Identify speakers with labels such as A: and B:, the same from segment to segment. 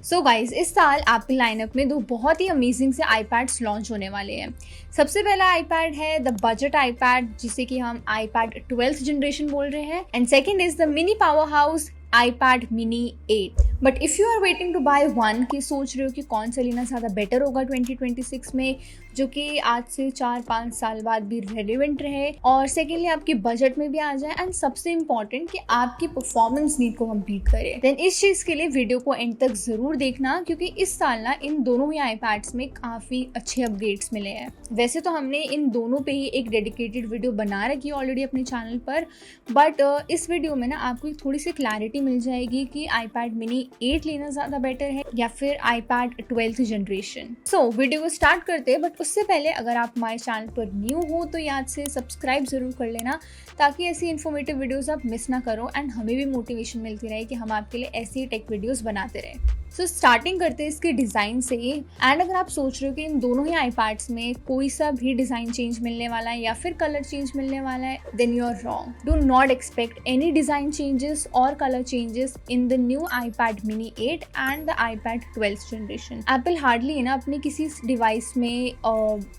A: So guys, इस साल Apple lineup में दो बहुत ही अमेजिंग से आईपैड्स लॉन्च होने वाले हैं। सबसे पहला आईपैड है द बजट आईपैड, जिसे कि हम आईपैड 12th जनरेशन बोल रहे हैं, and second is the mini power house iPad mini 8। But if you are waiting to buy one, कि सोच रहे हो कि कौन सा लेना ज़्यादा बेटर होगा 2026 में, जो कि आज से 4-5 साल बाद भी रेलिवेंट रहे, और सेकेंडली आपके बजट में भी आ जाए, एंड सबसे इंपॉर्टेंट कि आपकी परफॉर्मेंस नीड को कंप्लीट करे, देन इस चीज़ के लिए वीडियो को एंड तक ज़रूर देखना, क्योंकि इस साल ना इन दोनों ही आईपैड्स में काफ़ी अच्छे अपग्रेड्स मिले हैं। वैसे तो हमने इन दोनों पे ही एक डेडिकेटेड वीडियो बना रखी है ऑलरेडी अपने चैनल पर, बट इस वीडियो में ना आपको एक थोड़ी सी क्लैरिटी मिल जाएगी कि iPad mini 8 लेना ज़्यादा बेटर है या फिर iPad 12th generation. So video को स्टार्ट करते हैं, बट उससे पहले अगर आप हमारे चैनल पर न्यू हो तो याद से सब्सक्राइब जरूर कर लेना, ताकि ऐसी इन्फॉर्मेटिव वीडियोस आप मिस ना करो, एंड हमें भी मोटिवेशन मिलती रहे कि हम आपके लिए ऐसी टेक वीडियोस बनाते रहें। सो स्टार्टिंग करते हैं इसके डिज़ाइन से, एंड अगर आप सोच रहे हो कि इन दोनों ही आईपैड्स में कोई सा भी डिज़ाइन चेंज मिलने वाला है या फिर कलर चेंज मिलने वाला है, then you are wrong. Do not expect any design changes और colour changes in the new iPad mini 8 and the iPad 12th generation. Apple hardly ना अपने किसी डिवाइस में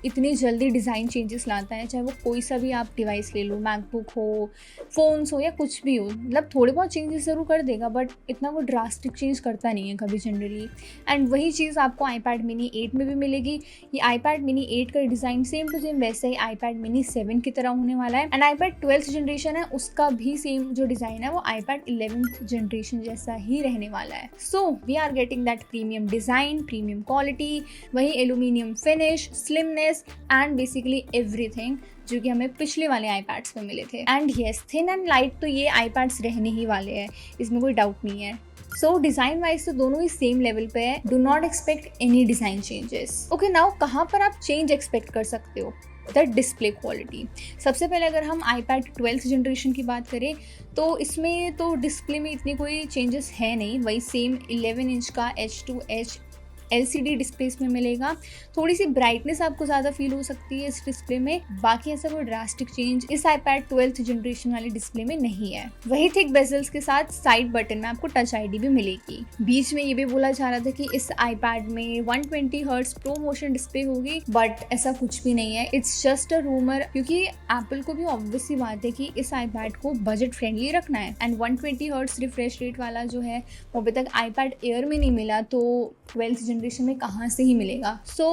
A: इतनी जल्दी डिज़ाइन चेंजेस लाता है, चाहे वो कोई सा भी आप डिवाइस ले लो, मैकबुक हो, फोन्स हो या कुछ भी हो। मतलब थोड़े बहुत चेंजेस ज़रूर कर देगा, बट इतना वो ड्रास्टिक चेंज करता नहीं है कभी जनरली। एंड वही चीज़ आपको iPad mini 8 में भी मिलेगी। ये iPad mini 8 का डिज़ाइन सेम टू सेम वैसे ही iPad mini 7 की तरह होने वाला है, एंड iPad 12th जनरेशन है उसका भी सेम जो डिज़ाइन है वो iPad 11th जनरेशन जैसा ही रहने वाला है। So we are getting that premium design, premium quality, वही aluminium finish, slimness and basically everything जो कि हमें पिछले वाले आईपैड्स में मिले थे। And yes, thin and light तो ये आईपैड्स रहने ही वाले हैं, इसमें कोई डाउट नहीं है। सो डिज़ाइन वाइज तो दोनों ही सेम लेवल पे है। Do not expect any design changes. Okay, now कहाँ पर आप चेंज एक्सपेक्ट कर सकते हो? The display quality. सबसे पहले अगर हम iPad 12th जनरेशन की बात करें तो इसमें तो डिस्प्ले में इतनी कोई चेंजेस है नहीं, वही सेम 11 इंच का H2H LCD डिस्प्ले इसमें मिलेगा। थोड़ी सी ब्राइटनेस आपको ज़्यादा फील हो सकती है इस डिस्प्ले में, बाकी ऐसा कोई ड्रास्टिक चेंज इस iPad 12th जनरेशन वाले डिस्प्ले में नहीं है। वही थिक बेजल्स के साथ साइड बटन में आपको टच ID भी मिलेगी। बीच में ये भी बोला जा रहा था कि इस iPad में 120 हर्ट्ज प्रो मोशन डिस्प्ले होगी, बट ऐसा कुछ भी नहीं है, इट्स जस्ट अ रूमर, क्योंकि एप्पल को भी ऑब्वियस सी बात है कि इस iPad को बजट फ्रेंडली रखना है, एंड 120 हर्ट्ज रिफ्रेश रेट वाला जो है वो अभी तक iPad Air में नहीं मिला, तो 12th जनरेशन में कहाँ से ही मिलेगा। सो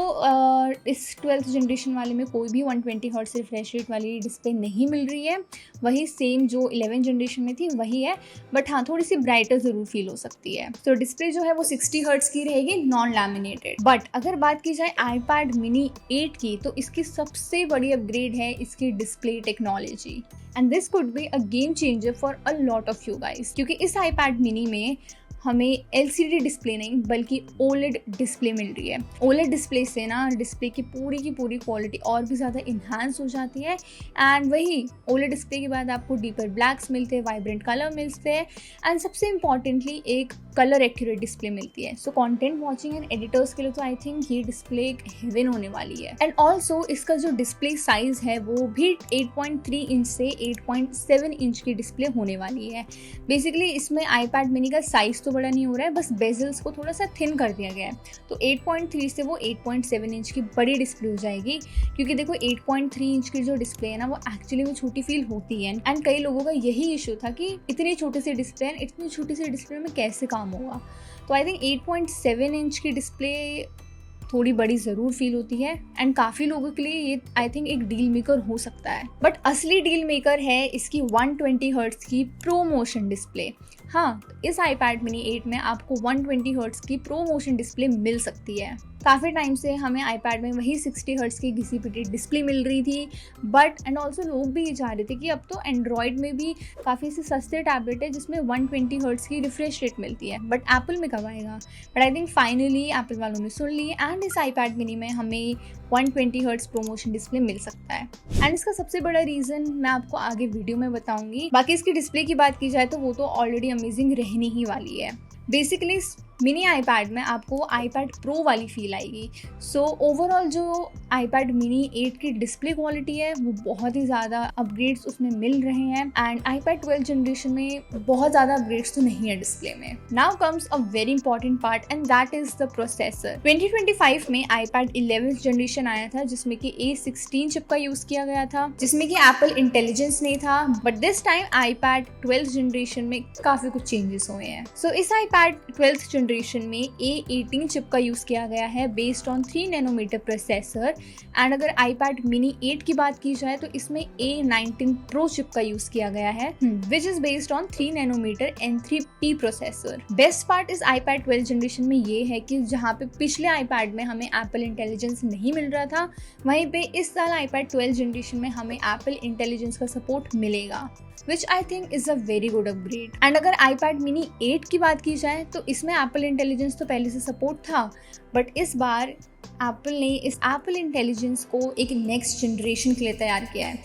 A: इस 12th जनरेशन वाले में कोई भी 120 हर्ट्ज रिफ्रेश रेट वाली डिस्प्ले नहीं मिल रही है, वही सेम जो 11 जनरेशन में थी वही है, बट हाँ थोड़ी सी ब्राइटर ज़रूर फील हो सकती है। तो डिस्प्ले जो है वो 60 हर्ट्ज की रहेगी, नॉन लैमिनेटेड। बट अगर बात की जाए iPad mini 8 की, तो इसकी सबसे बड़ी अपग्रेड है इसकी display technology, and this could be a game changer for a lot of you guys, क्योंकि इस iPad mini में हमें LCD डिस्प्ले नहीं बल्कि OLED डिस्प्ले मिल रही है। OLED डिस्प्ले से ना डिस्प्ले की पूरी क्वालिटी और भी ज़्यादा इन्हांस हो जाती है, एंड वही OLED डिस्प्ले के बाद आपको डीपर ब्लैक्स मिलते हैं, वाइब्रेंट कलर मिलते हैं, एंड सबसे इम्पॉर्टेंटली एक कलर एक्यूरेट डिस्प्ले मिलती है। So content watching and editors के लिए तो आई थिंक ये डिस्प्ले एक हेवन होने वाली है। एंड ऑल्सो इसका जो डिस्प्ले साइज है वो भी 8.3 इंच से 8.7 इंच की डिस्प्ले होने वाली है। बेसिकली इसमें iPad mini का साइज तो बड़ा नहीं हो रहा है, बस बेजल्स को थोड़ा सा थिन कर दिया गया है, तो 8.3 से वो 8.7 इंच की बड़ी डिस्प्ले हो जाएगी। क्योंकि देखो 8.3 इंच की जो डिस्प्ले है ना वो एक्चुअली में छोटी फील होती है, एंड कई लोगों का यही इशू था कि इतनी छोटी सी डिस्प्ले है, इतनी छोटी सी डिस्प्ले में कैसे काम होगा। तो आई थिंक 8.7 इंच की डिस्प्ले थोड़ी बड़ी ज़रूर फील होती है, एंड काफ़ी लोगों के लिए ये आई थिंक एक डील मेकर हो सकता है। बट असली डील मेकर है इसकी 120 हर्ट्ज की प्रो मोशन डिस्प्ले। हाँ, इस iPad mini 8 में आपको 120 हर्ट्ज की प्रो मोशन डिस्प्ले मिल सकती है। काफ़ी टाइम से हमें iPad में वही 60 हर्ट्ज की घिसी पिटी डिस्प्ले मिल रही थी, बट एंड ऑल्सो लोग भी ये चाह रहे थे कि अब तो एंड्रॉयड में भी काफ़ी से सस्ते टैबलेट है जिसमें 120 हर्ट्ज की रिफ्रेश रेट मिलती है, बट एप्पल में कब आएगा। But I think finally Apple वालों ने सुन ली, एंड इस iPad mini में हमें 120 हर्ट्ज प्रोमोशन डिस्प्ले मिल सकता है। एंड इसका सबसे बड़ा रीज़न मैं आपको आगे वीडियो में बताऊंगी। बाकी इसकी डिस्प्ले की बात की जाए तो वो तो ऑलरेडी अमेजिंग रहने ही वाली है। बेसिकली मिनी आईपैड में आपको आईपैड प्रो वाली फील आएगी। सो ओवरऑल जो आईपैड मिनी 8 की डिस्प्ले क्वालिटी है वो बहुत ही ज़्यादा अपग्रेड्स उसमें मिल रहे हैं एंड आईपैड 12 जनरेशन में बहुत ज़्यादा अपग्रेड्स तो नहीं है डिस्प्ले में। Now comes a very important part and that is the processor. 2025 में आईपैड 11th जनरेशन आया था जिसमें कि A16 चिप का यूज़ किया गया था, जिसमें कि एप्पल इंटेलिजेंस नहीं था, but this time iPad 12th generation में काफ़ी कुछ चेंजेस हुए हैं। सो इस आईपैड 12th जनरेशन में A18 चिप का यूज़ किया गया है based on 3 nanometre processor and अगर आईपैड मिनी 8 की बात की जाए तो इसमें A19 प्रो चिप का यूज़ किया गया है which is based on 3 nanometre N3P processor. Best part इस आईपैड 12 जनरेशन में ये है कि जहाँ पे पिछले आईपैड में हमें एप्पल इंटेलिजेंस नहीं मिल रहा था, वहीं पे इस साल आईपैड 12 जनरेशन में हमें एप्पल इंटेलिजेंस का सपोर्ट मिलेगा, which I think is a very good upgrade. And अगर आईपैड मिनी 8 की बात की जाए तो इसमें एप्पल इंटेलिजेंस तो पहले से सपोर्ट था, बट इस बार एप्पल ने इस एप्पल इंटेलिजेंस को एक नेक्स्ट जनरेशन के लिए तैयार किया है,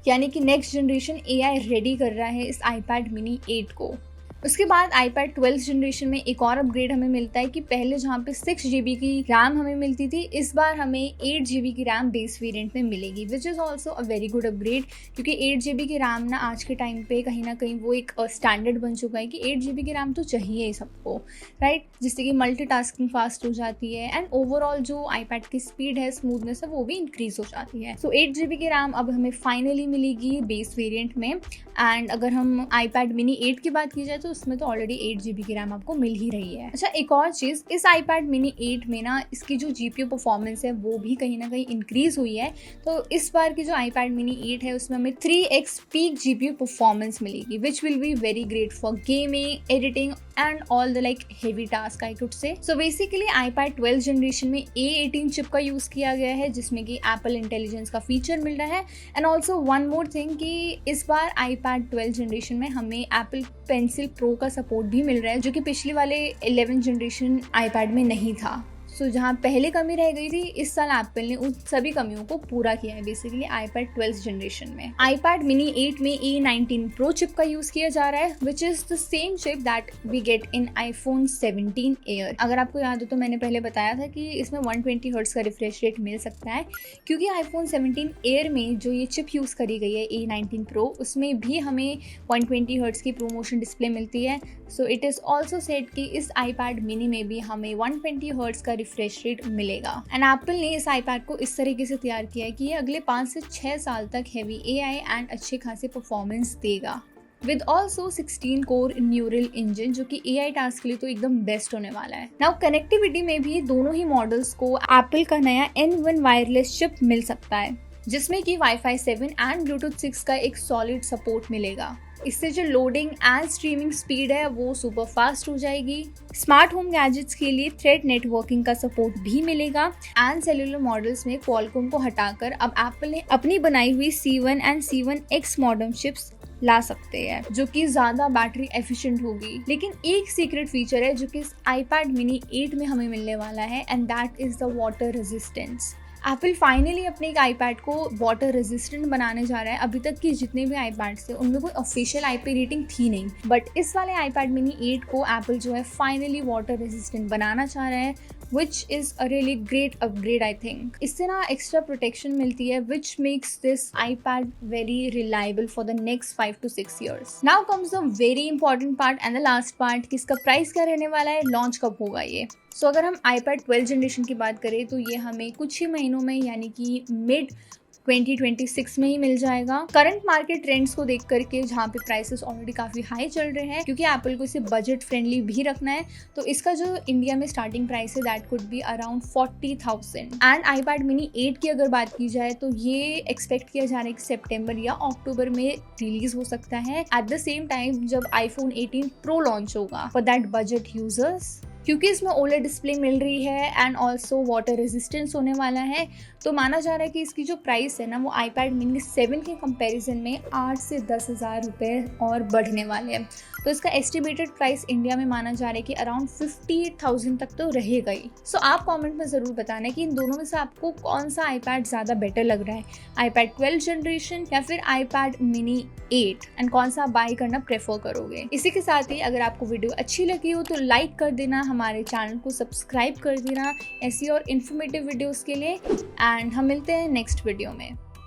A: यानी कि नेक्स्ट जनरेशन AI रेडी कर रहा है इस आईपैड मिनी 8 को। उसके बाद आईपैड 12 जनरेशन में एक और अपग्रेड हमें मिलता है कि पहले जहाँ पे 6 GB की रैम हमें मिलती थी, इस बार हमें 8 GB की रैम बेस वेरिएंट में मिलेगी, which is also a very good upgrade, क्योंकि 8 GB की रैम ना आज के टाइम पे कहीं ना कहीं वो एक स्टैंडर्ड बन चुका है कि 8 GB की रैम तो चाहिए ही सबको, राइट, जिससे कि मल्टीटास्किंग फास्ट हो जाती है एंड ओवरऑल जो आईपैड की स्पीड है, स्मूथनेस है, वो भी इंक्रीज हो जाती है। सो 8 GB की रैम अब हमें फाइनली मिलेगी बेस वेरिएंट में। एंड अगर हम आईपैड मिनी 8 की बात की जाए तो उसमें तो ऑलरेडी 8 GB की रैम आपको मिल ही रही है। अच्छा, एक और चीज़, इस आईपैड मिनी 8 में ना इसकी जो GPU परफॉर्मेंस है वो भी कहीं ना कहीं इंक्रीज हुई है। तो इस बार की जो आईपैड मिनी 8 है उसमें हमें 3x पीक GPU परफॉर्मेंस मिलेगी, which will be very great for gaming, editing and all the like heavy task I could say. So basically iPad 12 generation में A18 चिप का यूज़ किया गया है जिसमें कि एप्पल इंटेलिजेंस का फीचर मिल रहा है। And also one more thing कि इस बार आईपैड 12 जनरेशन में हमें एप्पल पेंसिल प्रो का सपोर्ट भी मिल रहा है, जो कि पिछले वाले 11 जनरेशन आईपैड में नहीं था। सो जहाँ पहले कमी रह गई थी, इस साल एप्पल ने उन सभी कमियों को पूरा किया है बेसिकली आईपैड 12 जनरेशन में। आईपैड मिनी 8 में A19 प्रो चिप का यूज किया जा रहा है, which is the same chip that we get in iPhone 17 Air. अगर आपको याद हो तो मैंने पहले बताया था कि इसमें 120 हर्ट्ज का रिफ्रेश रेट मिल सकता है, क्योंकि iPhone 17 एयर में जो ये चिप यूज करी गई है A19 प्रो, उसमें भी हमें 120 हर्ट्ज की प्रोमोशन डिस्प्ले मिलती है। So it is also set कि इस आईपैड मिनी में भी हमें 120 हर्ट्ज का रिफ्रेश रेट मिलेगा। एंड एप्पल ने इस आईपैड को इस तरीके से तैयार किया है कि ये अगले 5 से 6 साल तक हैवी AI एंड अच्छे खासे परफॉर्मेंस देगा, with also 16 core neural engine, जो कि AI टास्क के लिए तो एकदम बेस्ट होने वाला है। नाउ कनेक्टिविटी में भी दोनों ही मॉडल्स को एप्पल का नया N1 वायरलेस चिप मिल सकता है, जिसमें कि Wi-Fi 7 एंड Bluetooth 6 का एक सॉलिड सपोर्ट मिलेगा। इससे जो लोडिंग एंड स्ट्रीमिंग स्पीड है वो सुपर फास्ट हो जाएगी। स्मार्ट होम गैजेट्स के लिए थ्रेड नेटवर्किंग का सपोर्ट भी मिलेगा एंड सेलुलर मॉडल्स में क्वालकॉम को हटाकर अब एप्पल ने अपनी बनाई हुई C1 and C1X modern chips ला सकते हैं, जो कि ज्यादा बैटरी एफिशिएंट होगी। लेकिन एक सीक्रेट फीचर है जो कि इस आईपैड मिनी 8 में हमें मिलने वाला है and that is the water resistance. Apple finally अपने एक आईपैड को वाटर रेजिस्टेंट बनाने जा रहा है। अभी तक के जितने भी आईपैड्स थे उनमें कोई ऑफिशियल IP रेटिंग थी नहीं, बट इस वाले आईपैड मिनी 8 को एप्पल जो है फाइनली वाटर रेजिस्टेंट बनाना चाह रहा है, which is a really great upgrade I think। इससे ना एक्स्ट्रा प्रोटेक्शन मिलती है which makes this iPad very reliable for the next 5 to 6 years। Now comes the very important part and the last part कि इसका price क्या रहने वाला है, लॉन्च कब होगा ये। सो अगर हम iPad 12 जनरेशन की बात करें तो ये हमें कुछ ही महीनों में यानी कि मिड 2026 में ही मिल जाएगा। करंट मार्केट ट्रेंड्स को देख करके जहाँ पे प्राइसेस ऑलरेडी काफ़ी हाई चल रहे हैं, क्योंकि एप्पल को इसे बजट फ्रेंडली भी रखना है, तो इसका जो इंडिया में स्टार्टिंग प्राइस है that could be around 40,000। And iPad mini 8 की अगर बात की जाए तो ये एक्सपेक्ट किया जा रहा है कि सितंबर या अक्टूबर में रिलीज हो सकता है, एट द सेम टाइम जब iPhone 18 प्रो लॉन्च होगा फॉर दैट बजट यूजर्स। क्योंकि इसमें OLED डिस्प्ले मिल रही है एंड ऑल्सो वाटर रेजिस्टेंस होने वाला है, तो माना जा रहा है कि इसकी जो प्राइस है ना वो iPad mini 7 के कंपैरिजन में 8 से 10,000 रुपये और बढ़ने वाले हैं। तो इसका एस्टिमेटेड प्राइस इंडिया में माना जा रहा है कि अराउंड 58,000 तक तो रहेगा ही। सो आप कमेंट में ज़रूर बताना कि इन दोनों में से आपको कौन सा iPad ज़्यादा बेटर लग रहा है, iPad 12 जनरेशन या फिर iPad mini 8 एंड कौन सा बाय करना प्रेफर करोगे। इसी के साथ ही अगर आपको वीडियो अच्छी लगी हो तो लाइक कर देना, हमारे चैनल को सब्सक्राइब कर देना ऐसी और इन्फॉर्मेटिव वीडियोस के लिए, एंड हम मिलते हैं नेक्स्ट वीडियो में।